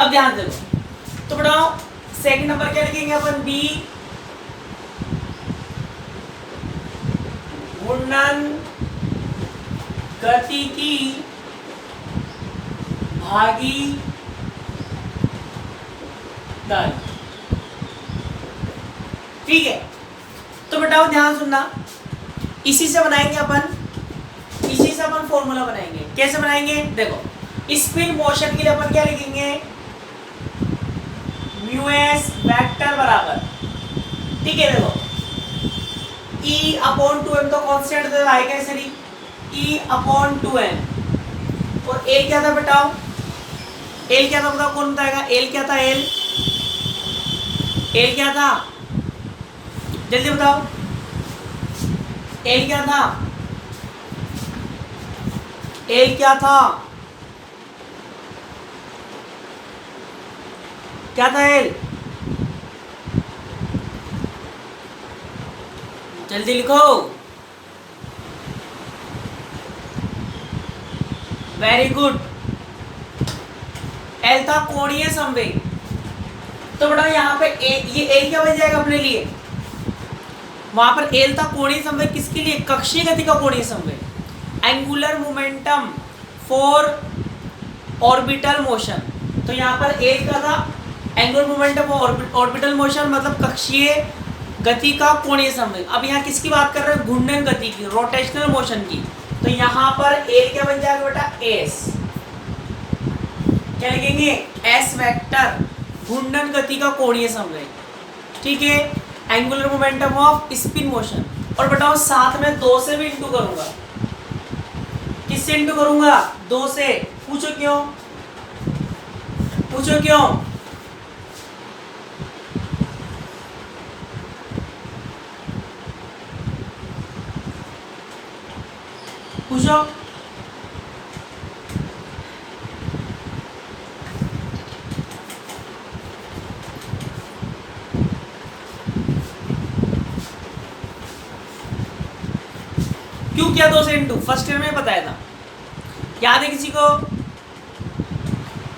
अब ध्यान दो, तो बताओ सेकंड नंबर क्या लिखेंगे अपन, बी घूर्णन गति की भागीदारी। ठीक है, तो बताओ ध्यान सुनना, इसी से बनाएंगे अपन, इसी से अपन फॉर्मूला बनाएंगे। कैसे बनाएंगे, देखो स्पिन मोशन के लिए अपन क्या लिखेंगे, म्यू एस वेक्टर बराबर, ठीक है देखो E अपॉन 2m तो कांस्टेंट तो आएगा सर, E अपॉन 2m, और L क्या था बताओ, L क्या था बताओ, कौन बताएगा, L क्या था, L क्या था, जल्दी बताओ, L क्या था, L क्या था, क्या था L, जल्दी लिखो, वेरी गुड, L था कोणीय संवेग। तो बेटा यहाँ पे ये L क्या बन जाएगा अपने लिए, वहां पर L था कोणीय संवेग, किसके लिए, कक्षीय गति का कोणीय संवेग, angular momentum for orbital motion. तो यहाँ पर L का था एंगुलर मोमेंटम ऑर्बिटल मोशन, मतलब कक्षीय गति का कोणीय संवेग। अब यहाँ किसकी बात कर रहे हैं, घूर्णन गति की, रोटेशनल मोशन की। तो यहाँ पर L क्या बन जाएगा बेटा, S, क्या लिखेंगे, S वेक्टर, घूर्णन गति का कोणीय संवेग, ठीक है, angular momentum off spin motion. और बताओ साथ में 2 से भी इंटू करूंगा, किससे इंटू करूंगा, 2 से, पूछो क्यों, पूछो क्यों, पूछो, क्यों किया 2 से इंटू, फर्स्ट ईयर में बताया था, याद है किसी को,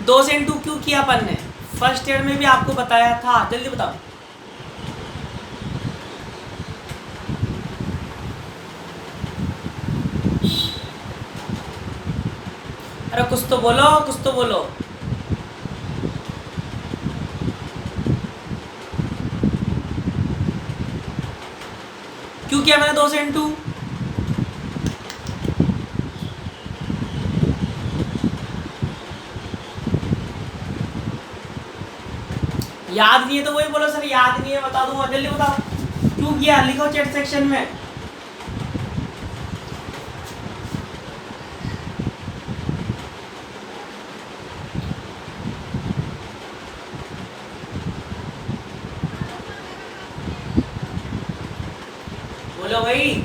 2 से इंटू क्यों किया अपन ने, फर्स्ट ईयर में भी आपको बताया था, जल्दी बताओ, अरे कुछ तो बोलो, कुछ तो बोलो, क्यों किया मैंने 2 से इंटू, याद नहीं है तो वही बोलो सर, याद नहीं है बता दूंगा, जल्दी बताओ क्यों किया, लिखो चैट सेक्शन में, बोलो भाई,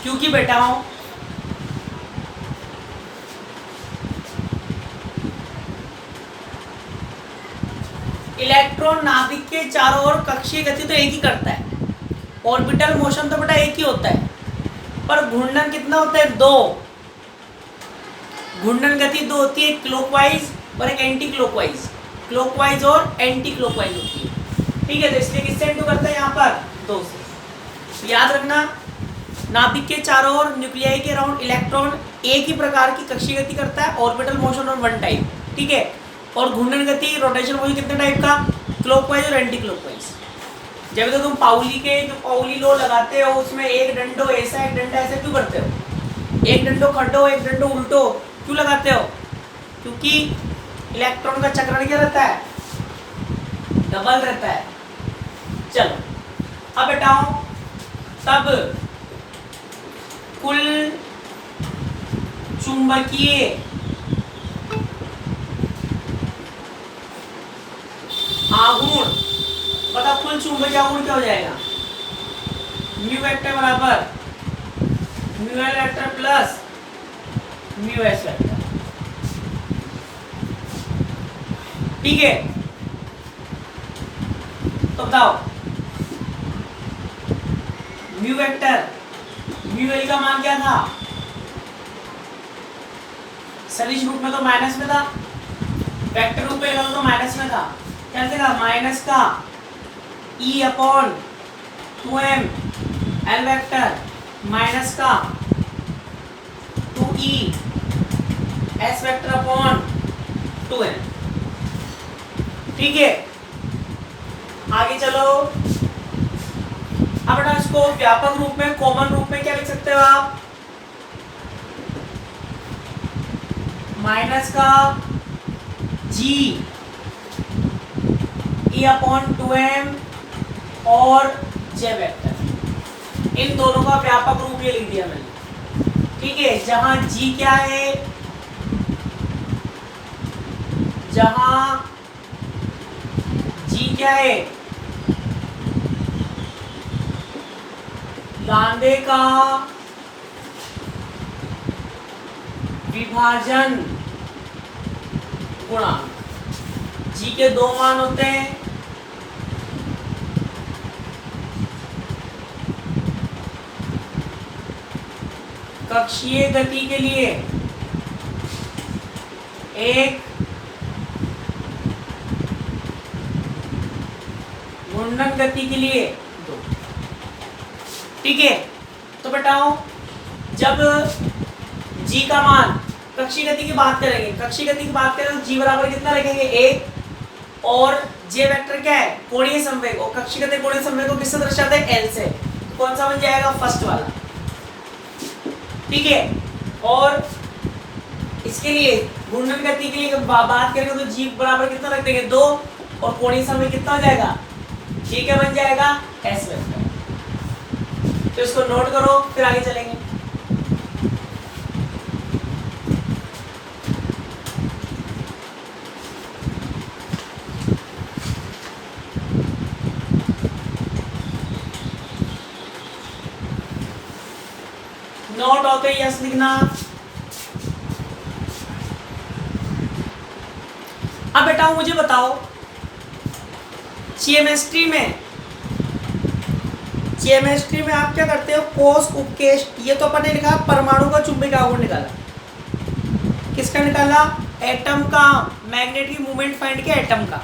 क्योंकि बैठा हूं, इलेक्ट्रॉन नाभिक के चारों ओर कक्षीय गति तो एक ही करता है, ऑर्बिटल मोशन तो बेटा एक ही होता है, पर घूर्णन कितना होता है, 2, घूर्णन गति 2 होती है, क्लॉकवाइज और एक एंटी क्लॉकवाइज, क्लॉकवाइज और एंटी क्लॉकवाइज होती है, ठीक है, तो इसलिए किससे इंटू करता है यहाँ पर, 2 से। तो याद रखना, नाभिक के चारों ओर न्यूक्लियाई के अराउंड इलेक्ट्रॉन एक ही प्रकार की कक्षीय गति करता है, ऑर्बिटल मोशन और वन टाइप, ठीक है, और घूर्णन गति, रोटेशन मोशन कितने टाइप का, क्लॉकवाइज और एंटी क्लॉकवाइज। जब तो तुम पाउली के जो पाउली लॉ लगाते हो, उसमें एक डंडो ऐसा एक डंडा ऐसा क्यों करते हो, एक डंडो खड्डो एक डंडो उल्टो क्यों लगाते हो, क्योंकि इलेक्ट्रॉन का चक्रण क्या रहता है, डबल रहता है। चलो अब बेटाओ, तब कुल चुंबकीय आघूर्ण, बता कुल चुंबकीय आघूर्ण क्या हो जाएगा, म्यू वेक्टर बराबर mu L vector plus mu S vector, ठीक है। तो बताओ म्यू वेक्टर, म्यू एल का मान क्या था, सदिश रूप में तो माइनस में था, वेक्टर रूप में तो माइनस में था, क्या लिखेगा माइनस का ई upon 2m L vector minus का 2e S vector upon 2n। ठीक है, आगे चलो। अब बेटा इसको व्यापक रूप में, कॉमन रूप में क्या लिख सकते हो आप, माइनस का g e अपॉन 2m और j वेक्टर, इन दोनों का व्यापक रूप ये लिख दिया मैंने। ठीक है, जहां g क्या है, जहां g क्या है, लांबे का विभाजन गुणांक, g के दो मान होते हैं, कक्षीय गति के लिए एक, घूर्णन गति के लिए दो। ठीक है, तो बताओ जब g का मान, कक्षीय गति की बात करेंगे, कक्षीय गति की बात करें तो g बराबर कितना रखेंगे एक, और j वेक्टर क्या है कोणीय संवेग, और कक्षीय गति कोणीय संवेग को किससे दर्शाते हैं l से, तो कौन सा बन जाएगा फर्स्ट वाला। ठीक है, और इसके लिए घूर्णन गति के लिए बात करेंगे तो g बराबर कितना रख देंगे दो, और कोणीय संवेग कितना हो जाएगा, g क्या बन जाएगा s वेक्टर। तो इसको नोट करो, फिर आगे चलेंगे। नोट होते ही यस लिखना। अब बेटा मुझे बताओ, केमिस्ट्री में आप क्या करते हो, कोष उपकेश, ये तो अपन ने लिखा परमाणु का चुंबकीय आघूर्ण निकाला, किसका निकाला, एटम का, मैग्नेटिक मूवमेंट फाइंड किया एटम का।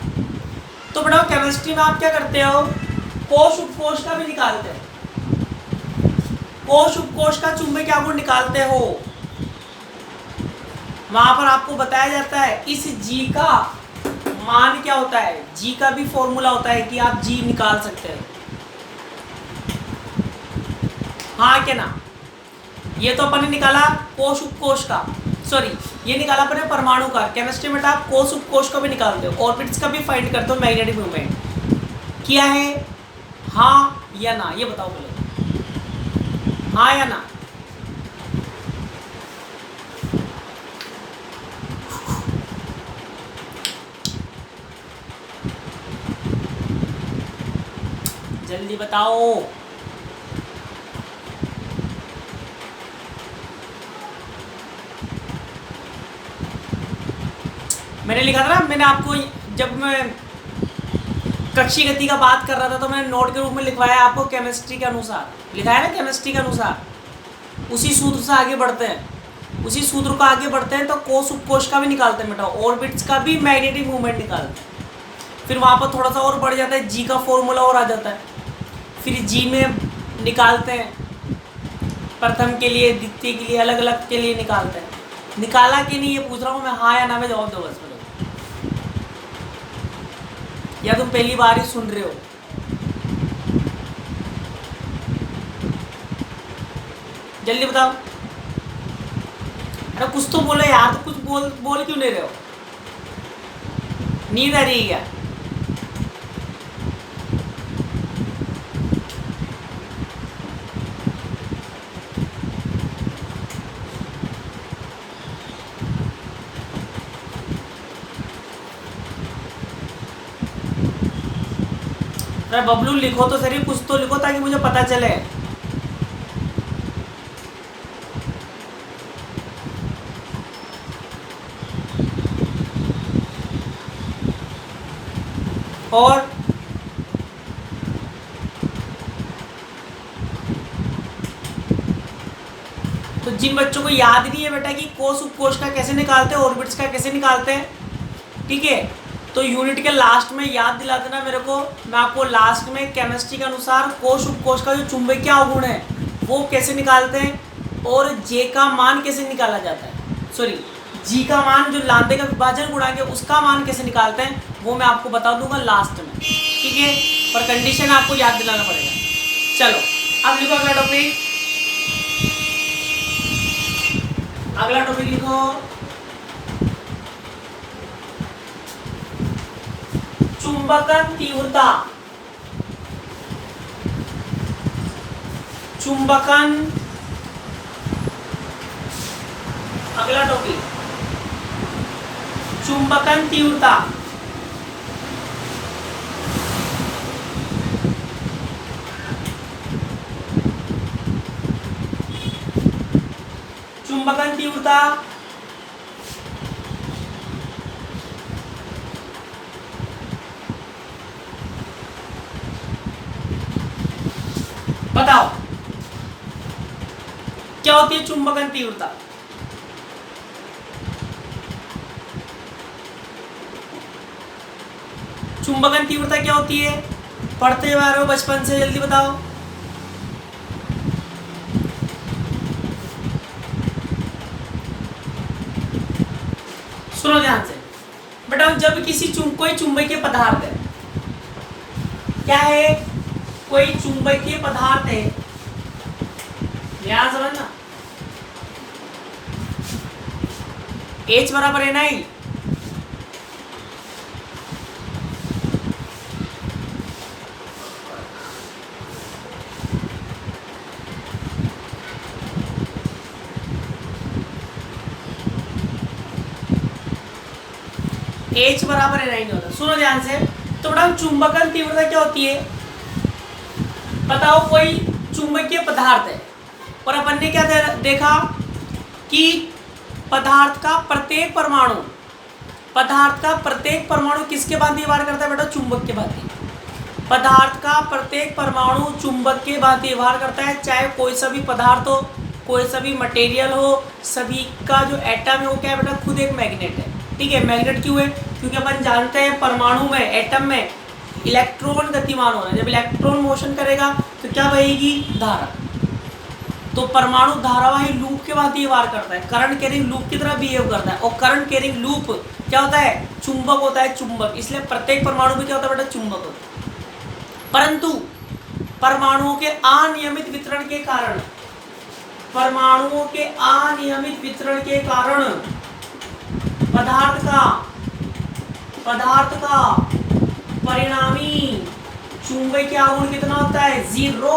तो बताओ केमिस्ट्री में आप क्या करते हो, कोष उपकोष का भी निकालते हो, कोष उपकोष का चुंबकीय आघूर्ण निकालते हो, वहां पर आपको बताया जाता है इस जी का मान क्या होता है, जी का भी फॉर्मूला होता है कि आप जी निकाल सकते हैं, हाँ क्या ना। ये तो अपन ने निकाला कोष उपकोष का, सॉरी ये निकाला अपन ने परमाणु का, केमिस्ट्री में आप कोष उपकोष का भी निकालते हो, ऑर्बिट्स का भी फाइंड करते हो, मैग्नेटिक मूवमेंट किया है, हाँ या ना, ये बताओ पहले, हाँ या ना। जल्दी बताओ। मैंने लिखा था ना, मैंने आपको जब मैं कक्षीय गति का बात कर रहा था तो मैंने नोट के रूप में लिखवाया आपको, केमिस्ट्री के अनुसार लिखा है ना, केमिस्ट्री के अनुसार उसी सूत्र से आगे बढ़ते हैं, उसी सूत्र को आगे बढ़ते हैं तो कोष उपकोष का भी निकालते हैं बेटा, ऑर्बिट्स का भी मैग्नेटिक मूवमेंट निकालते हैं, फिर वहाँ पर थोड़ा सा और बढ़ जाता है, जी का फॉर्मूला और आ जाता है, फिर जी में निकालते हैं, प्रथम के लिए द्वितीय के लिए अलग अलग के लिए निकालते हैं। निकाला कि नहीं ये पूछ रहा हूँ मैं, हाँ या ना में जवाब दो बस, या तुम पहली बार ही सुन रहे हो। जल्दी बताओ, अरे कुछ तो बोलो यार, तो कुछ बोल क्यों नहीं रहे हो, नींद आ रही है क्या? अरे बबलू लिखो तो सही, कुछ तो लिखो ताकि मुझे पता चले। और तो जिन बच्चों को याद नहीं है बेटा कि कोस उपकोष का कैसे निकालते हैं, ऑर्बिट्स का कैसे निकालते हैं, ठीक है, तो यूनिट के लास्ट में याद दिला देना मेरे को। मैं आपको लास्ट में केमिस्ट्री के अनुसार कोश उपकोष का जो चुंबकीय अवगुण है वो कैसे निकालते हैं और जे का मान कैसे निकाला जाता है, सॉरी जी का मान जो लांबे का विभाजन गुणांक है उसका मान कैसे निकालते हैं वो मैं आपको बता दूंगा लास्ट में, ठीक है, पर कंडीशन आपको याद दिलाना पड़ेगा। चलो अब लिखो अगला टॉपिक, अगला टॉपिक लिखो चुंबकन तीव्रता। चुंबकन, अगला टॉपिक चुंबकन तीव्रता। चुंबकन तीव्रता बताओ क्या होती है चुंबकन तीव्रता? चुंबकन तीव्रता क्या होती है? पढ़ते आ रहे हो बचपन से, जल्दी बताओ। सुनो ध्यान से बेटा, जब किसी कोई चुंबकीय पदार्थ है, क्या है, कोई चुंबकीय पदार्थ है, ध्यान समझना, H बराबर है नहीं, H बराबर है नहीं होता। सुनो ध्यान से, तो बेटा चुंबकन तीव्रता क्या होती है? बताओ कोई चुंबकीय पदार्थ है और अपन ने क्या देखा कि पदार्थ का प्रत्येक परमाणु किसके भांति व्यवहार करता है बेटा? चुंबक के भांति। पदार्थ का प्रत्येक परमाणु चुंबक के भांति व्यवहार करता है, चाहे कोई सा भी पदार्थ हो, कोई सा भी मटेरियल हो, सभी का जो एटम है वो क्या है बेटा? खुद एक मैग्नेट है, ठीक है। मैग्नेट क्यों है? क्योंकि अपन जानते हैं परमाणु में, एटम में इलेक्ट्रॉन गतिमान होना है। जब इलेक्ट्रॉन मोशन करेगा तो क्या बहेगी? धारा। तो परमाणु धारावाही लूप के भांति व्यवहार करता है, करंट कैरिंग लूप की तरह बिहेव करता है, और करंट कैरिंग लूप क्या होता है? चुंबक होता है, चुंबक। इसलिए प्रत्येक परमाणु में क्या होता है बेटा? चुंबक होता है। परंतु परमाणुओं के अनियमित वितरण के कारण, परमाणुओं के अनियमित वितरण के कारण पदार्थ का परिणामी चुंबकीय आघूर्ण कितना होता है? 0।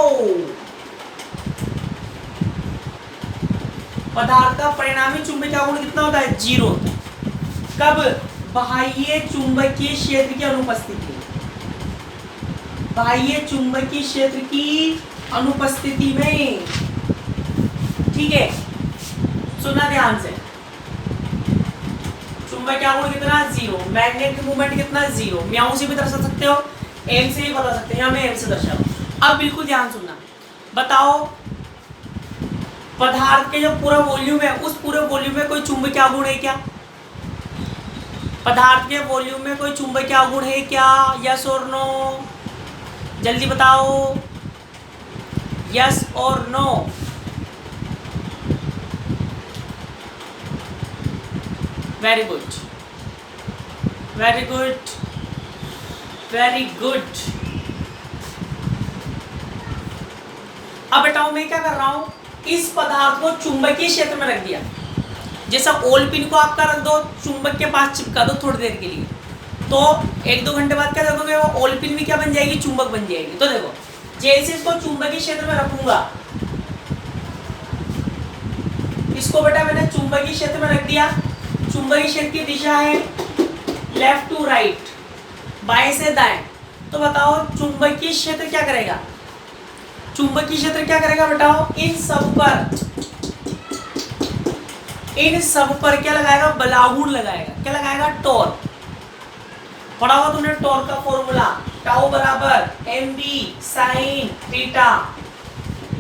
पदार्थ का परिणामी चुंबकीय आघूर्ण कितना होता है? 0 होता है। कब? बाह्य चुंबकीय क्षेत्र की अनुपस्थिति, बाह्य चुंबकीय क्षेत्र की अनुपस्थिति में, ठीक है। सुनना ध्यान से, चुंबकीय आघूर्ण कितना? 0। मैग्नेटिक मूवमेंट कितना? 0। म्याऊ से भी दर्शा सकते हो, एम से भी बता सकते हैं, मैं एम से दर्शा रहा हूं। अब बिल्कुल ध्यान सुनना, बताओ पदार्थ के जो पूरा वॉल्यूम है, उस पूरे वॉल्यूम में कोई चुंबकीय आघूर्ण है क्या? पदार्थ के वॉल्यूम में कोई चुंबकीय आघूर्ण है क्या? यस और नो? जल्दी बताओ, यस और no? Very good, very good, very good. अब बताओ मैं क्या कर रहा हूं, इस पदार्थ को चुंबकीय क्षेत्र में रख दिया। जैसा ओल पिन को आपका रख दो, चुंबक के पास चिपका दो थोड़ी देर के लिए, तो 1-2 घंटे बाद क्या देखोगे? वो ओल पिन भी क्या बन जाएगी? चुंबक बन जाएगी। तो देखो, जैसे इसको चुंबकीय क्षेत्र में रखूंगा, इसको बेटा मैंने चुंबकीय क्षेत्र में रख दिया। चुंबकीय क्षेत्र की दिशा है लेफ्ट टू राइट, बाएं से दाएं। तो बताओ चुंबकीय क्षेत्र क्या करेगा? चुंबकीय क्षेत्र क्या करेगा बताओ? इन सब पर क्या लगाएगा? बलागुण लगाएगा। क्या लगाएगा? टॉर्क। पढ़ा हुआ तुमने टॉर्क का फॉर्मूला, टाउ बराबर mv sin थीटा।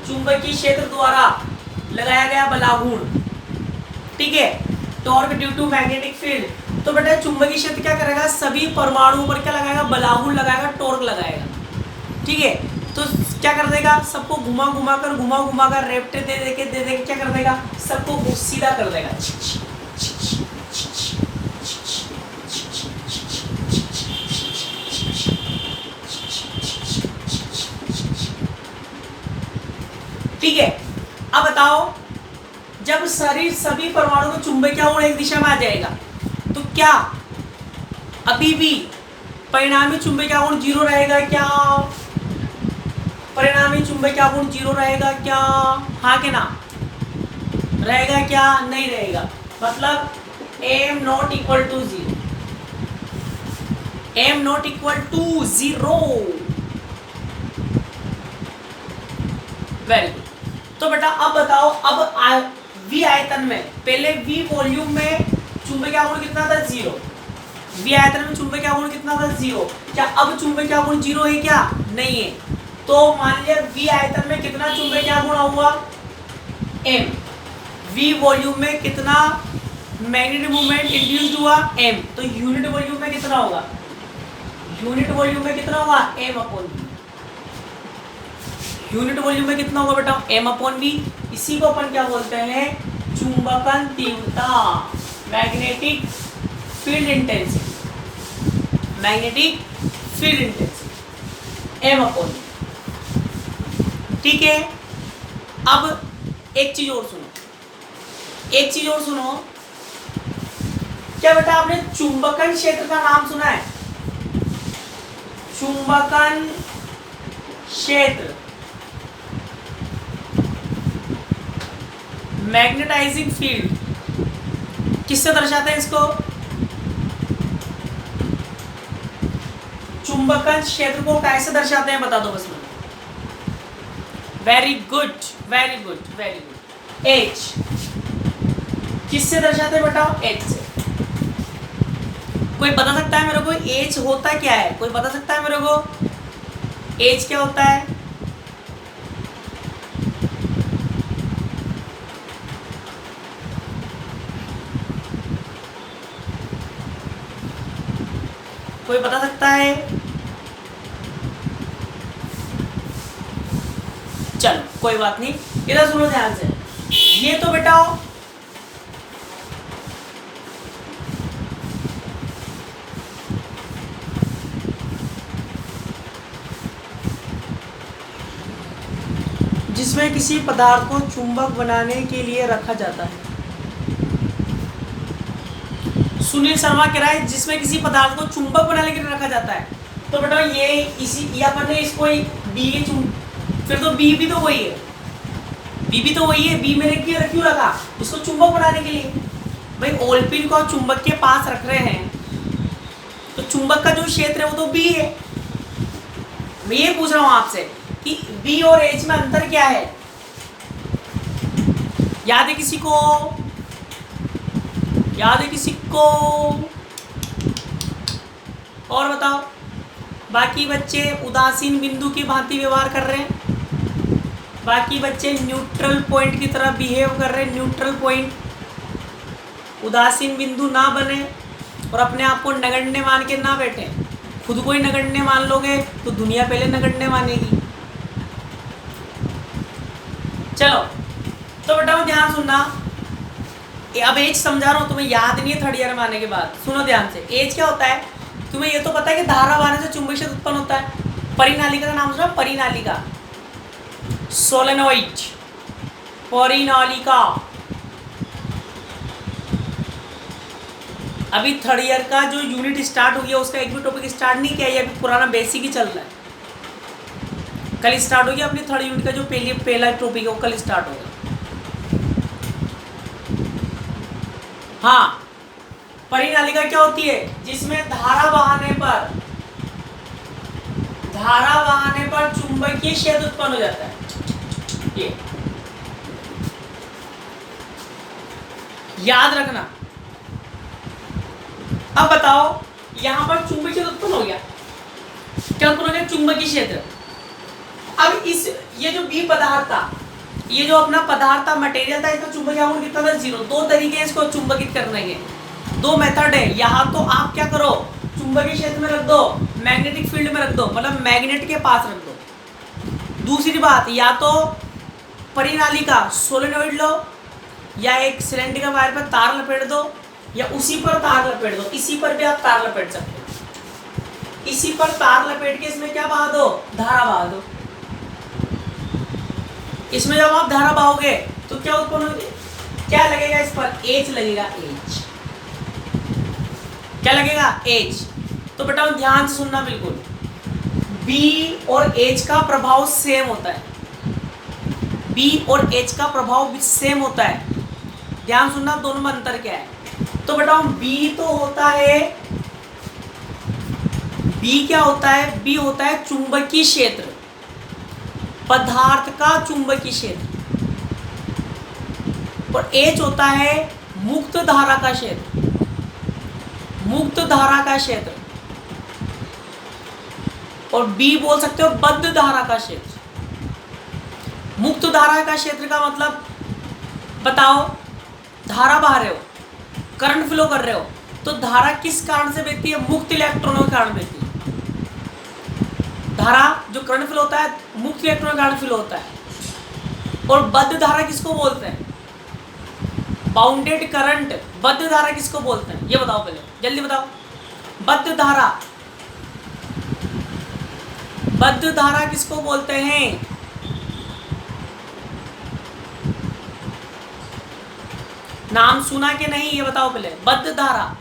चुंबकीय क्षेत्र द्वारा लगाया गया बलागुण, ठीक है, torque due to magnetic field. तो बेटा चुंबकीय क्षेत्र क्या करेगा, सभी परमाणुओं पर क्या लगाएगा, बलागुण लगाएगा, टॉर्क लगाएगा, ठीक है। तो क्या कर देगा, सबको घुमा घुमा कर रेपटे दे दे क्या कर देगा, सबको सीधा कर देगा। ठीक है, अब बताओ जब सभी परमाणु को चुंबकीय गुण एक दिशा में आ जाएगा तो क्या अभी भी परिणामी चुंबकीय गुण 0 रहेगा क्या, परिणामी चुंबकीय गुण 0 रहेगा क्या, हाँ के ना, रहेगा क्या, नहीं रहेगा, मतलब m not equal to 0, m not equal to 0, very good. तो बेटा अब बताओ, अब V आयतन में, पहले V वॉल्यूम में चुंबकीय गुण कितना था, 0, V आयतन में चुंबकीय गुण कितना था, 0, क्या अब चुंबकीय गुण 0 है क्या, नहीं है। तो मान लिया V आयतन में कितना चुंबकीय गुण हुआ, m, V वॉल्यूम में कितना मैग्नेटिक मोमेंट इंड्यूस्ड हुआ, m, तो यूनिट वॉल्यूम में कितना होगा, यूनिट वॉल्यूम में कितना होगा, m upon v, unit volume में कितना होगा बेटा, m अपॉन v। इसी को अपन क्या बोलते हैं, चुंबकन तीव्रता, magnetic field intensity, magnetic field intensity m upon v, ठीक है। अब एक चीज और सुनो, एक चीज और सुनो, क्या बेटा आपने चुंबकन क्षेत्र का नाम सुना है, चुंबकन क्षेत्र, मैग्नेटाइजिंग फील्ड, किससे दर्शाते हैं इसको, चुंबकन क्षेत्र को कैसे दर्शाते हैं बता दो बस मुझे। Very good, very good, very good. H किससे दर्शाते हैं बेटा, H से। कोई बता सकता है मेरे को H होता क्या है, कोई बता सकता है मेरे को H क्या होता है, कोई बता सकता है, चलो कोई बात नहीं, इधर सुनो ध्यान से, ये तो बेटा जिसमें किसी पदार्थ को चुंबक बनाने के लिए रखा जाता है, सुनील शर्मा कह रहा है जिसमें किसी पदार्थ को चुंबक बनाने के लिए रखा जाता है। तो बेटा ये इसी या अपन ने इसको बी के फिर तो बी भी तो वही है, बी भी तो वही है, बी में क्यों रखा, इसको चुंबक बनाने के लिए। भाई ओलपिन को चुंबक के पास रख रहे हैं तो चुंबक का जो क्षेत्र है वो तो बी है। मैं ये पूछ रहा हूँ आपसे कि बी और एच में अंतर क्या है, याद है किसी को, याद है किसी को, और बताओ। बाकी बच्चे उदासीन बिंदु की भांति व्यवहार कर रहे हैं, बाकी बच्चे न्यूट्रल पॉइंट की तरह बिहेव कर रहे हैं, न्यूट्रल पॉइंट, उदासीन बिंदु ना बने और अपने आप को नगण्य मान के ना बैठे। खुद को ही नगण्य मान लोगे तो दुनिया पहले नगण्य मानेगी। चलो तो बेटा वो ध्यान सुनना, अब एज समझा रहा हूँ, तुम्हें याद नहीं है थर्ड ईयर में आने के बाद, सुनो ध्यान से। एज क्या होता है, तुम्हें ये तो पता है कि धारा बहाने से चुंबकीय क्षेत्र उत्पन्न होता है। परिनालिका का नाम सुना, परिनालिका, सोलेनोइड, परिनालिका। अभी थर्ड ईयर का जो यूनिट स्टार्ट हो गया उसका एक भी टॉपिक स्टार्ट नहीं किया, ये अभी पुराना बेसिक ही चल रहा है। कल स्टार्ट हो गया अपनी थर्ड यूनिट का जो पहला टॉपिक है वो कल स्टार्ट होगा। हाँ, परिनालिका क्या होती है, जिसमें धारा बहाने पर चुंबकीय क्षेत्र उत्पन्न हो जाता है। ये याद रखना। अब बताओ यहां पर चुंबकीय क्षेत्र उत्पन्न हो गया, क्या उत्पन्न हो गया, चुंबकीय क्षेत्र। अब ये जो बी पदार्थ था ये जो अपना पदार्थ था, मटेरियल था, इसका चुंबकीय आघूर्ण कितना था? 0। दो तरीके हैं इसको चुंबकित करने के, दो मेथड है। यहाँ तो आप क्या करो, चुंबकीय क्षेत्र में रख दो, मैग्नेटिक फील्ड में रख दो, मतलब मैग्नेट के पास रख दो। दूसरी बात, या तो परिनालिका सोलेनोइड लो, या एक सिलेंडर वायर पर तार लपेट दो, या उसी पर तार लपेट दो। इसी पर भी आप तार लपेट सकते हो। इसी पर तार लपेट के इसमें क्या बहा दो? धारा बहा दो। इसमें जब आप धारा बहाओगे तो क्या उत्पन्न होगी? क्या लगेगा इस पर? H लगेगा। H क्या लगेगा? H। तो बेटा ध्यान से सुनना बिल्कुल, B और H का प्रभाव सेम होता है। B और H का प्रभाव सेम होता है। ध्यान सुनना, दोनों में अंतर क्या है? तो बेटा B तो होता है, B क्या होता है? B होता है चुंबकीय क्षेत्र, पदार्थ का चुंबकीय क्षेत्र, और H होता है मुक्त धारा का क्षेत्र, मुक्त धारा का क्षेत्र, और B बोल सकते हो बद्ध धारा का क्षेत्र। मुक्त धारा का क्षेत्र का मतलब बताओ, धारा बहा रहे हो, करंट फ्लो कर रहे हो, तो धारा किस कारण से बहती है? मुक्त इलेक्ट्रॉनों के कारण बहती है। धारा जो करंट फ्लो होता है मुक्त इलेक्ट्रॉनों के कारण फ्लो होता है। और बद्ध धारा किसको बोलते हैं? Bounded current. बद्ध धारा किसको बोलते हैं? ये बताओ पहले, जल्दी बताओ। बद्ध धारा, बद्ध धारा किसको बोलते हैं? नाम सुना कि नहीं ये बताओ पहले। बद्ध धारा,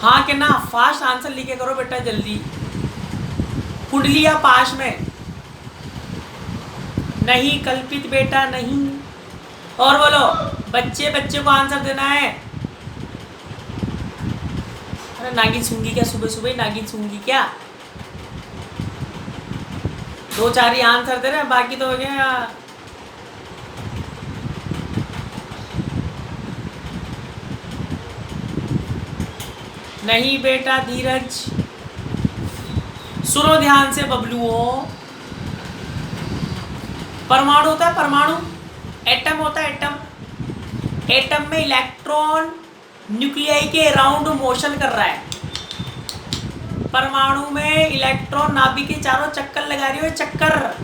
हाँ कि ना? फास्ट आंसर लिखे करो बेटा जल्दी। कुंडली या पाश में? नहीं कल्पित बेटा नहीं। और बोलो, बच्चे बच्चे को आंसर देना है। अरे नागिन सूंगी क्या? सुबह सुबह नागिन सूंगी क्या? दो चार ही आंसर दे रहे हैं, बाकी तो हो गया। नहीं बेटा धीरज, सुनो ध्यान से बबलुओं। परमाणु होता है, परमाणु, एटम होता है, एटम। एटम में इलेक्ट्रॉन न्यूक्लियाई के अराउंड मोशन कर रहा है। परमाणु में इलेक्ट्रॉन नाभिक के चारों चक्कर लगा रही हो, चक्कर।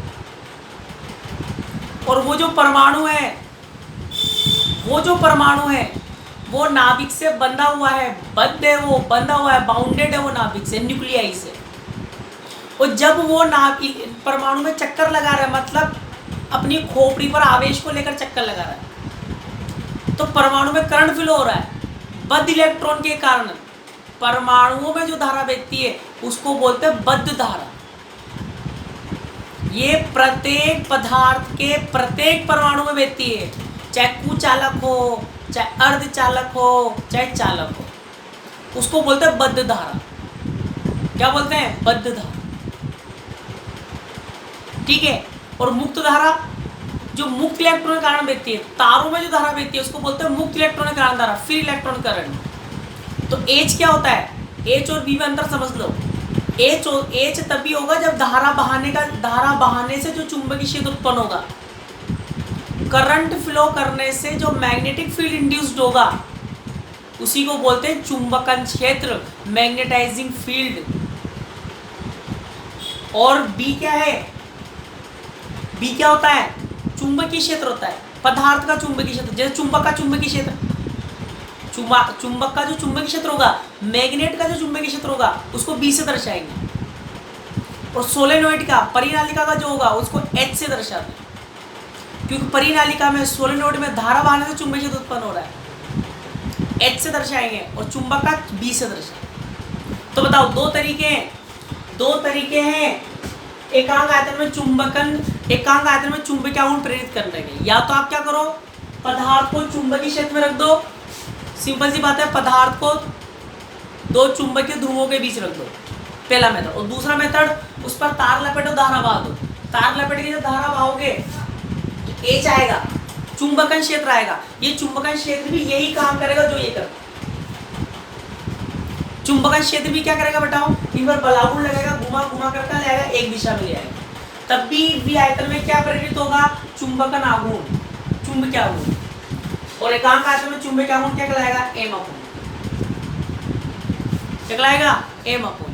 और वो जो परमाणु है, वो जो परमाणु है वो नाभिक से बंधा हुआ है, बद्ध है, वो बंधा हुआ है, बाउंडेड है वो नाभिक से, न्यूक्लियाई से। और जब वो परमाणु में चक्कर लगा रहा है, मतलब अपनी खोपड़ी पर आवेश को लेकर चक्कर लगा रहा है, तो परमाणु में करंट फ्लो हो रहा है बद्ध इलेक्ट्रॉन के कारण। परमाणुओं में जो धारा बहती है उसको बोलते हैं बद्ध धारा। ये प्रत्येक पदार्थ के प्रत्येक परमाणु में बहती है, चाहे कुचालक हो, चाहे अर्धचालक हो, चाहे चालक हो, उसको बोलते हैं बद्ध धारा। क्या बोलते हैं? बद्ध धारा। ठीक है। और मुक्त धारा जो मुक्त इलेक्ट्रॉन के कारण बहती है, तारों में जो धारा बहती है उसको बोलते हैं मुक्त इलेक्ट्रॉन के कारण धारा, फ्री इलेक्ट्रॉन करंट। तो H क्या होता है? H और B में अंतर समझ लो। H तभी होगा जब धारा बहाने से जो चुंबकीय क्षेत्र उत्पन्न होगा, करंट फ्लो करने से जो मैग्नेटिक फील्ड इंड्यूस्ड होगा उसी को बोलते हैं चुंबकन क्षेत्र, मैग्नेटाइजिंग फील्ड। और B क्या है? B क्या होता है? चुंबकीय क्षेत्र होता है, पदार्थ का चुंबकीय क्षेत्र। जैसे चुंबक का चुंबकीय क्षेत्र, चुंबक का जो चुंबकीय क्षेत्र होगा, मैग्नेट का जो चुंबकीय क्षेत्र होगा उसको B से दर्शाएंगे। और सोलेनोइड का, परिनालिका का जो होगा उसको H से दर्शाते हैं, क्योंकि परिनालिका में, सोलेनोइड में धारा बहाने से चुंबकीय क्षेत्र उत्पन्न हो रहा है, H से दर्शाएंगे, और चुंबक का B से दर्शाएंगे। तो बताओ, दो तरीके हैं एकांक आयतन में चुंबकीय आघूर्ण प्रेरित करने के। या तो आप क्या करो, पदार्थ को चुंबकीय क्षेत्र में रख दो, सिंपल सी बात है, पदार्थ को दो चुंबकीय ध्रुवों के बीच रख दो, पहला मेथड। और दूसरा मेथड, उस पर तार लपेटो, धारा बहा दो। तार लपेट के जब धारा बहाओगे तो H आएगा, चुंबकन क्षेत्र आएगा। ये चुंबकन क्षेत्र भी यही काम करेगा जो ये करता। चुंबकन क्षेत्र भी क्या करेगा बताओ, इन पर बलागुण लगाएगा, घुमा घुमा करके ले आएगा, एक दिशा में ले आएगा। तब भी आयतन में क्या प्रेरित होगा, चुंबकन आघूर्ण, चुंबकीय आघूर्ण। और एकांक आयतन में चुंबकीय आघूर्ण क्या कहलाएगा, एम अपॉन, क्या कहलाएगा, एम अपॉन।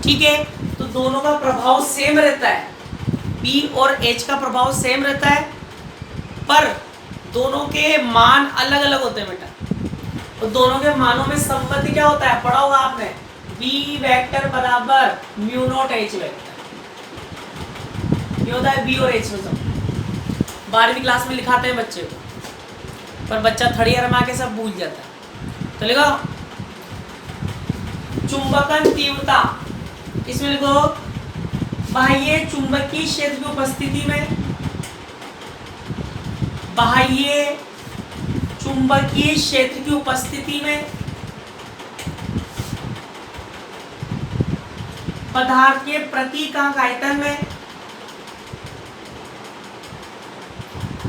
ठीक है, तो दोनों का प्रभाव सेम रहता है, P और H का प्रभाव सेम रहता है, पर दोनों के मान अलग अलग होते हैं बेटा। तो दोनों के मानों में संबंध क्या होता है, पढ़ा होगा आपने, B वेक्टर बराबर म्यू नॉट H वेक्टर। ये होता है B और H में संबंध। 12वीं क्लास में लिखाते हैं बच्चे को, पर बच्चा थर्ड ईयर में आके सब भूल जाता है। तो लिखो चुंबकन तीव्रता, इसमें लिखो बाह्य चुंबकीय क्षेत्र की उपस्थिति में, बाह्य चुंबकीय क्षेत्र की उपस्थिति में पदार्थ के प्रतीकांक आयतन में,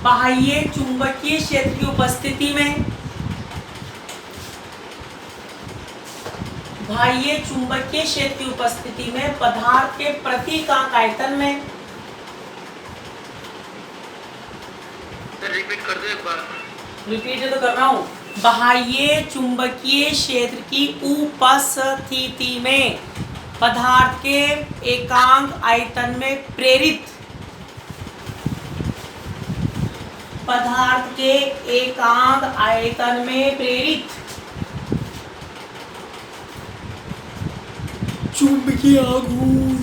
बाह्य चुंबकीय क्षेत्र की उपस्थिति में, बाह्य चुंबकीय क्षेत्र की उपस्थिति में पदार्थ के प्रतीकांक आयतन में, रिपीट कर दो एक बार। रिपीट तो कर रहा हूं, बाह्य चुंबकीय क्षेत्र की उपस्थिति में पदार्थ के एकांक आयतन में प्रेरित, पदार्थ के एकांक आयतन में प्रेरित चुंबकीय आघूर्ण,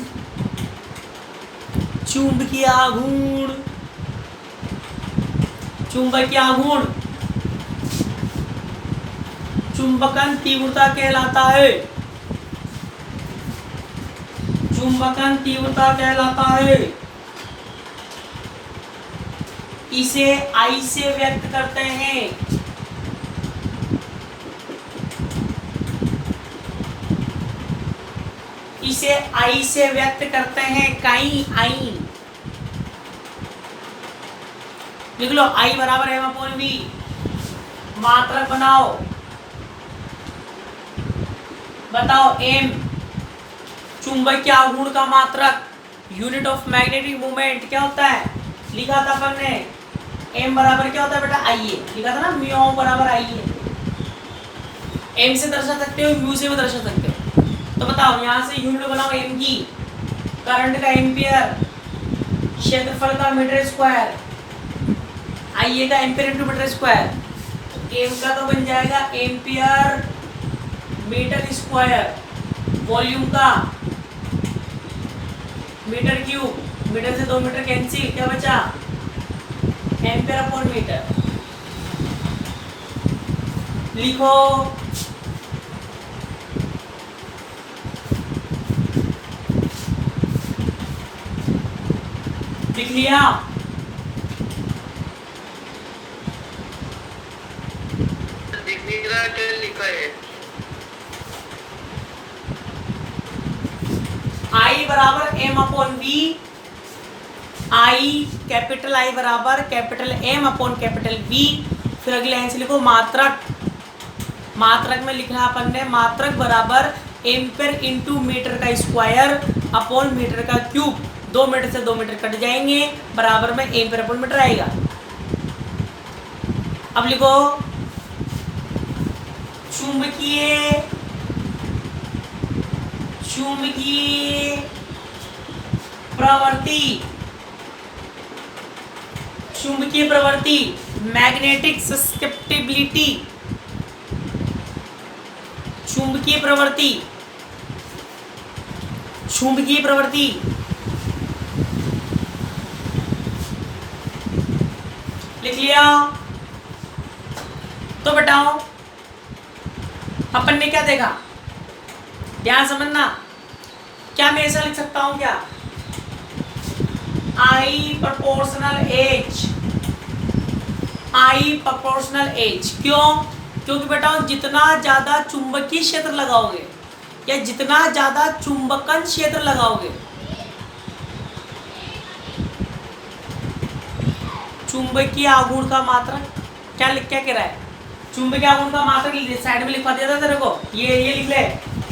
चुंबकीय आघूर्ण, चुंबकीय आघूर्ण चुंबकन तीव्रता कहलाता है, चुंबकन तीव्रता कहलाता है। इसे I से व्यक्त करते हैं, इसे I से व्यक्त करते हैं, काई आई। लिख लो I बराबर एम अपॉन वी, मात्रक बनाओ, बताओ एम चुंबकीय आघूर्ण का मात्रक, यूनिट ऑफ मैग्नेटिक मूवमेंट क्या होता है, लिखा था अपन ने, एम बराबर क्या होता है बेटा, आई ए, लिखा था ना, म्यू बराबर आई ए। एम से दर्शा सकते हो, म्यू से भी दर्शा सकते हो। तो बताओ यहाँ से यूनिट बनाओ एम की, करंट का एम्पियर, क्षेत्रफल का मीटर स्क्वायर, आई ए का ampere into metre square, M का तो बन जाएगा एम्पियर मीटर स्क्वायर, वॉल्यूम का मीटर क्यूब, मीटर से 2 मीटर कैंसिल, क्या बचा, एम्पियर अपॉन मीटर। लिखो लिख लिया, दिख नहीं रहा क्या लिखा है, I बराबर M upon V, I capital I बराबर capital M upon capital V. फिर अगले लाइन से लिखो मात्रक, मात्रक में लिखना अपन ने, मात्रक बराबर एम्पियर इंटू मीटर का स्क्वायर अपॉन मीटर का क्यूब, 2 मीटर से 2 मीटर कट जाएंगे, बराबर में एम्पियर अपॉन मीटर आएगा। अब लिखो चुंबकीय, चुंबकीय प्रवृत्ति, चुंबकीय प्रवृत्ति, मैग्नेटिक सस्केप्टिबिलिटी, चुंबकीय प्रवृत्ति, चुंबकीय प्रवृत्ति। लिख लिया, तो बताओ अपन ने क्या देखा, ध्यान समझना, क्या मैं ऐसा लिख सकता हूं क्या, I proportional H, I proportional H, क्यों, क्योंकि बेटा जितना ज्यादा चुंबकीय क्षेत्र लगाओगे या जितना ज्यादा चुंबकन क्षेत्र लगाओगे, चुंबकीय आघूर्ण का मात्रक क्या कह रहा है, चुंबकीय आघूर्ण का मात्रक साइड में लिखवा दिया था तेरे को, ये लिख ले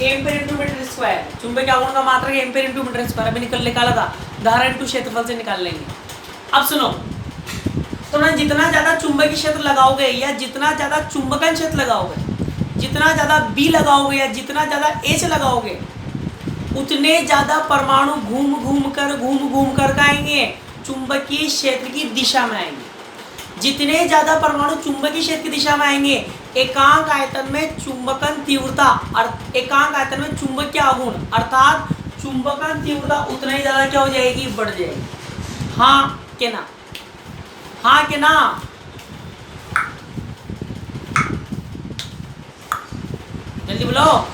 एम्पीयर इंटू मीटर स्क्वायर। चुंबकीय आघूर्ण का मात्रक एम्पीयर इंटू मीटर स्क्वायर अभी निकाला था, धारा इंटू क्षेत्रफल से निकाल लेंगे। अब सुनो, तो ना जितना ज्यादा चुंबकीय क्षेत्र लगाओगे या जितना ज्यादा चुंबकन क्षेत्र लगाओगे, जितना ज्यादा बी लगाओगे या जितना ज्यादा एच लगाओगे, उतने ज्यादा परमाणु घूम घूम कर आएंगे चुंबकीय क्षेत्र की दिशा में आएंगे। जितने ज्यादा परमाणु चुंबकीय क्षेत्र की दिशा में आएंगे, एकांक आयतन में चुंबकन तीव्रता और एकांक आयतन में चुंबकीय आघूर्ण अर्थात चुंबकन तीव्रता उतना ही ज्यादा क्या हो जाएगी, बढ़ जाएगी। हाँ के ना, हाँ के ना? जल्दी बोलो।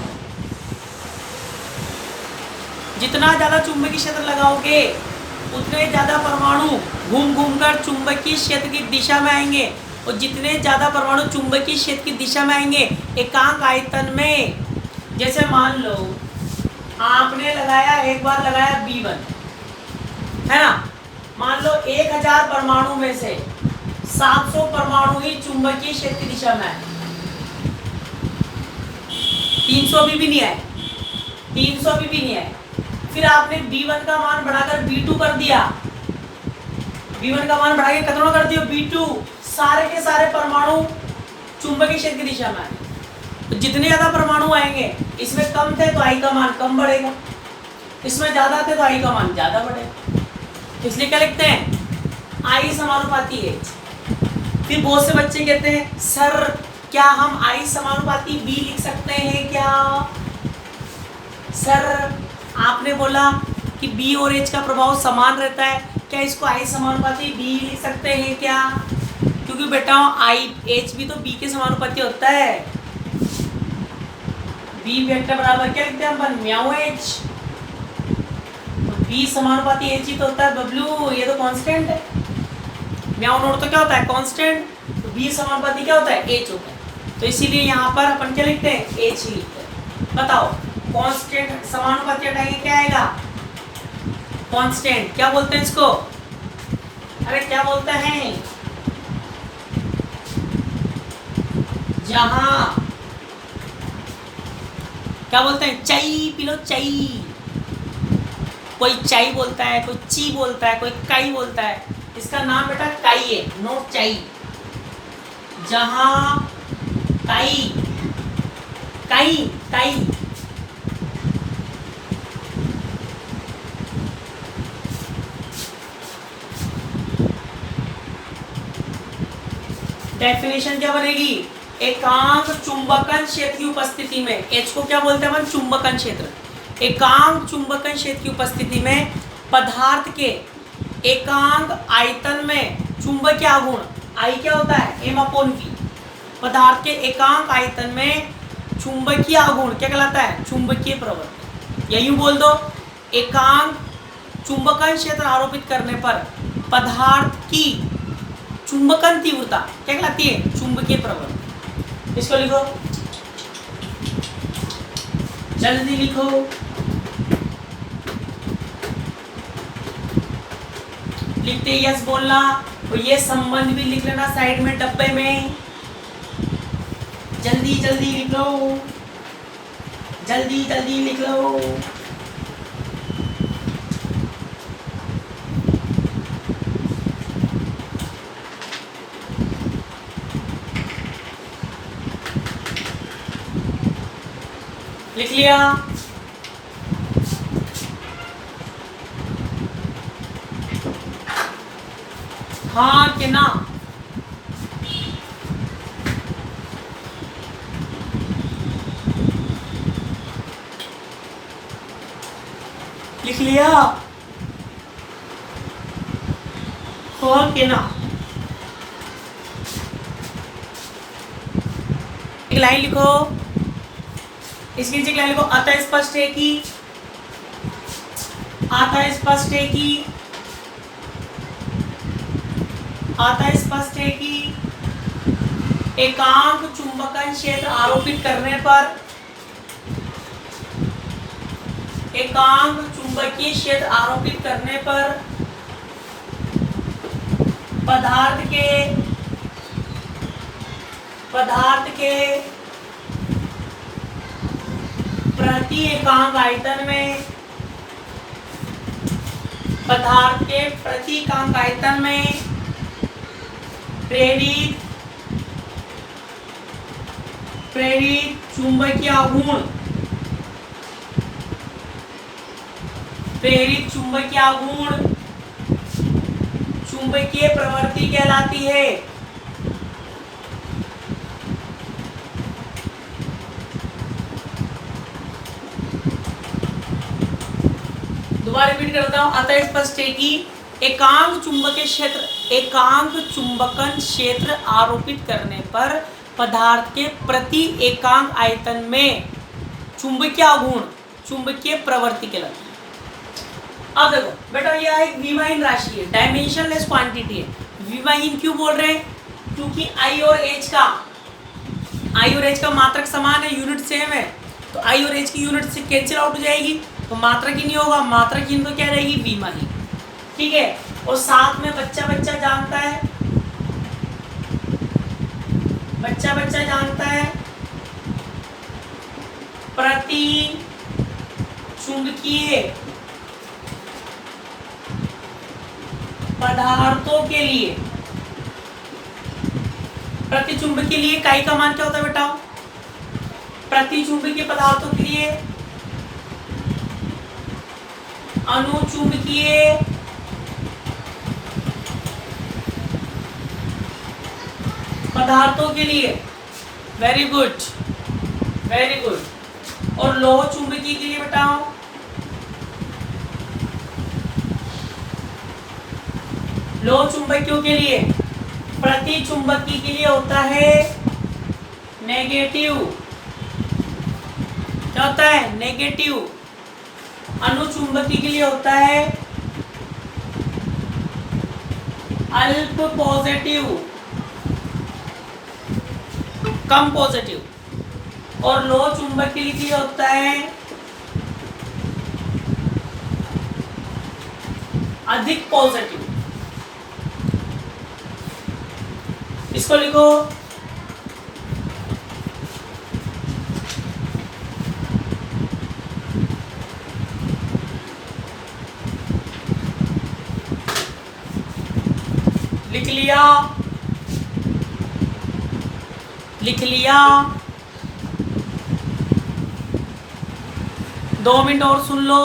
जितना ज्यादा चुंबकीय क्षेत्र लगाओगे उतने ज्यादा परमाणु घूम कर चुंबकीय क्षेत्र की दिशा में आएंगे, और जितने ज्यादा परमाणु चुंबकीय क्षेत्र की दिशा में आएंगे एकांक आयतन में, जैसे मान लो आपने लगाया, एक बार लगाया B1 है ना, मान लो 1000 परमाणु में से 700 परमाणु ही चुंबकीय क्षेत्र की दिशा में आए, 300 भी नहीं आए, 300 भी नहीं आए। फिर आपने B1 का मान बढ़ाकर B2 कर दिया, B1 का मान बढ़ा के कितना कर दिया, B2, सारे के सारे परमाणु चुंबकीय क्षेत्र की दिशा में आए। तो जितने ज्यादा परमाणु आएंगे, इसमें कम थे तो I का मान कम बढ़ेगा, इसमें ज्यादा थे तो I का मान ज्यादा बढ़ेगा। इसलिए क्या लिखते हैं, I समानुपाती H। फिर बहुत से बच्चे कहते हैं सर क्या हम I समानुपाती B लिख सकते हैं क्या? सर आपने बोला कि B और H का प्रभाव समान रहता है, क्या इसको I समानुपाती B लिख सकते हैं क्या? क्योंकि बेटा H भी तो B के समानुपाती होता है। B वेक्टर बराबर क्या लिखते हैं अपन, म्याऊ H। B समानुपाती H ही तो होता है बबलू, ये तो कांस्टेंट है। म्याऊ नोट तो क्या होता है, कांस्टेंट। तो B समानुपाती क्या होता है, H होता है। तो इसीलिए यहाँ पर अपन क्या लिखते हैं, H ही लिखते हैं। बताओ कांस्टेंट समानुपाती हटाएंगे क्या आएगा, कांस्टेंट। क्या बोलते हैं इसको, अरे क्या बोलते हैं, जहां क्या बोलते हैं, चाई पी लो, चाई। कोई चाई बोलता है, कोई ची बोलता है, कोई काई बोलता है। इसका नाम बेटा काई है, नोट चाई। जहां काई काई काई डेफिनेशन क्या बनेगी, एकांक चुंबकन क्षेत्र की उपस्थिति में, H को क्या बोलते हैं अपन, चुंबकन क्षेत्र। एकांक चुंबकन क्षेत्र की उपस्थिति में पदार्थ के एकांक आयतन में चुंबकीय आघूर्ण, I क्या होता है, M/V। पदार्थ के एकांक आयतन में चुंबकीय आघूर्ण क्या कहलाता है, चुंबकीय प्रवृत्ति। या यूं बोल दो, एकांक चुंबकन क्षेत्र आरोपित करने पर पदार्थ की चुंबकन तीव्रता क्या कहलाती है, चुंबकीय प्रवृत्ति। इसको लिखो, जल्दी लिखो। लिखते यस बोलना, और ये संबंध भी लिख लेना साइड में डब्बे में। जल्दी जल्दी लिख लो, जल्दी जल्दी लिख लो। लिख लिया, हाँ कि ना? लिख लिया, हाँ कि ना? एक लाइन लिखो, इसके नीचे एक लाइन लिखो, अतः स्पष्ट है कि, अतः स्पष्ट है कि, अतः स्पष्ट है कि एकांक चुंबकन क्षेत्र आरोपित करने पर, एकांक चुंबकीय क्षेत्र आरोपित करने पर पदार्थ के प्रति एकांक आयतन में, पदार्थ के प्रति एकांक आयतन में प्रेरित चुंबकीय आघूर्ण, प्रेरित चुंबकीय आघूर्ण चुंबकीय प्रवृत्ति कहलाती है। दोबारा रिपीट करता हूं। अतः स्पष्ट है कि एकांक चुंबकन क्षेत्र आरोपित करने पर पदार्थ के प्रति एकांक आयतन में चुंबकीय आघूर्ण चुंबकीय प्रवृत्ति कहलाती है। अब देखो बेटा, यह एक विमाहीन राशि है, डायमेंशनलेस क्वांटिटी है। विमाहीन क्यों बोल रहे हैं? क्योंकि आई और एच का मात्रक समान है, यूनिट सेम है, तो आई और एच की यूनिट से कैंसिल आउट हो जाएगी, तो मात्रक ही नहीं होगा। मात्रकहीन तो क्या रहेगी? विमाहीन। ठीक है। और साथ में बच्चा जानता है, बच्चा जानता है प्रति चुंबकीय पदार्थों के लिए, प्रति चुंबकीय के लिए काई का मान क्या होता है बेटा? प्रति चुंबकीय पदार्थों के लिए अनुचुंबकीय पदार्थों के लिए, वेरी गुड। और लोह चुंबकीय के लिए बताओ, लोह चुंबकियों के लिए प्रति चुंबकीय के लिए होता है नेगेटिव। क्या होता है? नेगेटिव। अनुचुंबकीय के लिए होता है अल्प पॉजिटिव, कम पॉजिटिव। और लोह चुंबक के लिए होता है अधिक पॉजिटिव। इसको लिखो लिख लिया। 2 मिनट और सुन लो।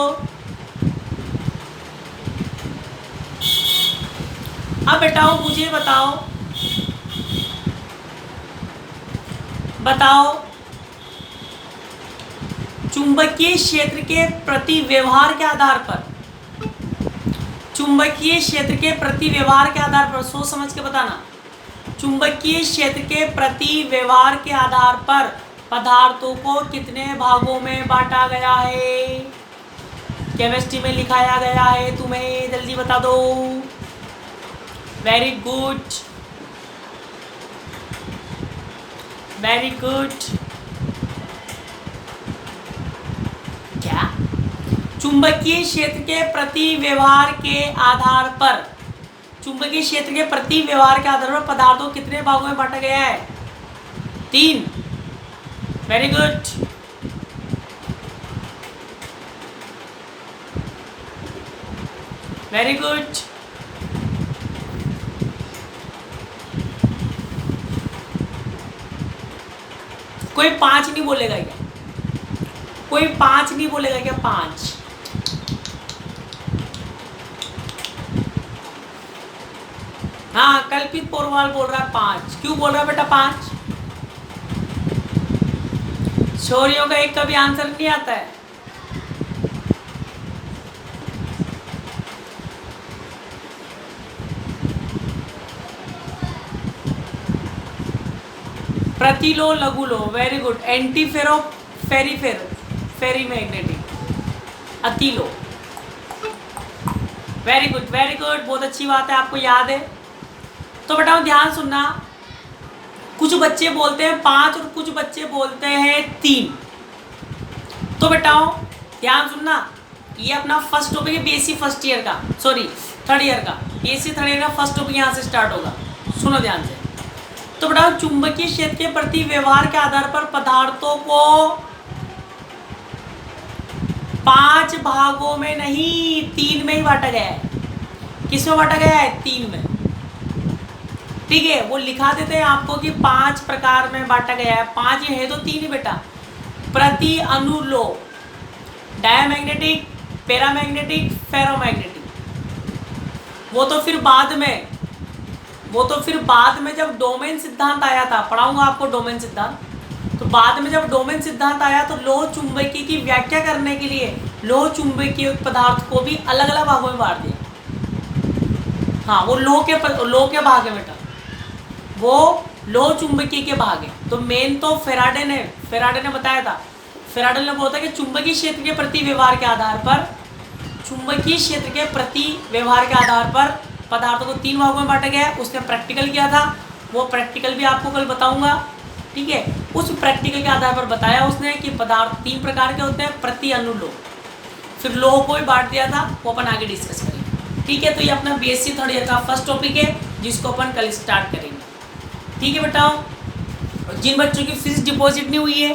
अब बेटाओ मुझे बताओ चुंबकीय क्षेत्र के प्रति व्यवहार के आधार पर, चुंबकीय क्षेत्र के प्रति व्यवहार के आधार पर सोच समझ के बताना। चुंबकीय क्षेत्र के प्रति व्यवहार के आधार पर पदार्थों को कितने भागों में बांटा गया है? केमिस्ट्री में लिखाया गया है, तुम्हें जल्दी बता दो। Very good. क्या? चुंबकीय क्षेत्र के प्रति व्यवहार के आधार पर, चुंबकीय क्षेत्र के प्रति व्यवहार के आधार पर पदार्थों को कितने भागों में बांटा गया है? 3। Very good. कोई 5 नहीं बोलेगा क्या? कोई 5 नहीं बोलेगा क्या? 5। हाँ, कल्पित पोरवाल बोल रहा है 5। क्यों बोल रहा है बेटा 5? छोरियों का एक कभी आंसर नहीं आता है। प्रतिलो लघु लो, वेरी गुड। एंटी फेरो फेरी मैग्नेटिक अतिलो, वेरी गुड बहुत अच्छी बात है, आपको याद है। तो बेटा ध्यान सुनना, कुछ बच्चे बोलते हैं 5 और कुछ बच्चे बोलते हैं 3। तो बेटाओ ध्यान सुनना, ये अपना फर्स्ट टॉपिक है, बेसिक फर्स्ट ईयर का, सॉरी थर्ड ईयर का, बीएससी थर्ड ईयर का फर्स्ट टॉपिक यहाँ से स्टार्ट होगा, सुनो ध्यान से। तो बताओ चुंबकीय क्षेत्र के प्रति व्यवहार के आधार पर पदार्थों को 5 भागों में नहीं 3 में ही बांटा गया है। किसमें बांटा गया है? 3 में। ठीक है, वो लिखा देते हैं आपको कि 5 प्रकार में बांटा गया है। 5 ही है तो 3 ही बेटा। प्रति अनुलोम, डायमैग्नेटिक, पैरामैग्नेटिक, फेरोमैग्नेटिक। वो तो फिर बाद में जब डोमेन सिद्धांत आया था, पढ़ाऊंगा आपको डोमेन सिद्धांत। तो बाद में जब डोमेन सिद्धांत आया तो लोह चुंबकीय की व्याख्या करने के लिए लोह चुंबकीय पदार्थ को भी अलग अलग भागों में बांट दिया। हाँ, वो लोह के भाग है बेटा, वो लोह चुंबकीय के भाग है। तो मेन तो फेराडे ने बताया था। फेराडे ने बोला था कि चुंबकीय क्षेत्र के प्रति व्यवहार के आधार पर पदार्थों को 3 भागों में बांटा गया है। उसने प्रैक्टिकल किया था, वो प्रैक्टिकल भी आपको कल बताऊंगा। ठीक है, उस प्रैक्टिकल के आधार पर बताया उसने कि पदार्थ 3 प्रकार के होते हैं, प्रति अनुलोम। फिर लोह को भी बांट दिया था, वो अपन आगे डिस्कस करेंगे। ठीक है, तो ये अपना बीएससी थर्ड ईयर का फर्स्ट टॉपिक है जिसको अपन कल स्टार्ट करेंगे। ठीक है बेटाओ, जिन बच्चों की फीस डिपॉजिट नहीं हुई है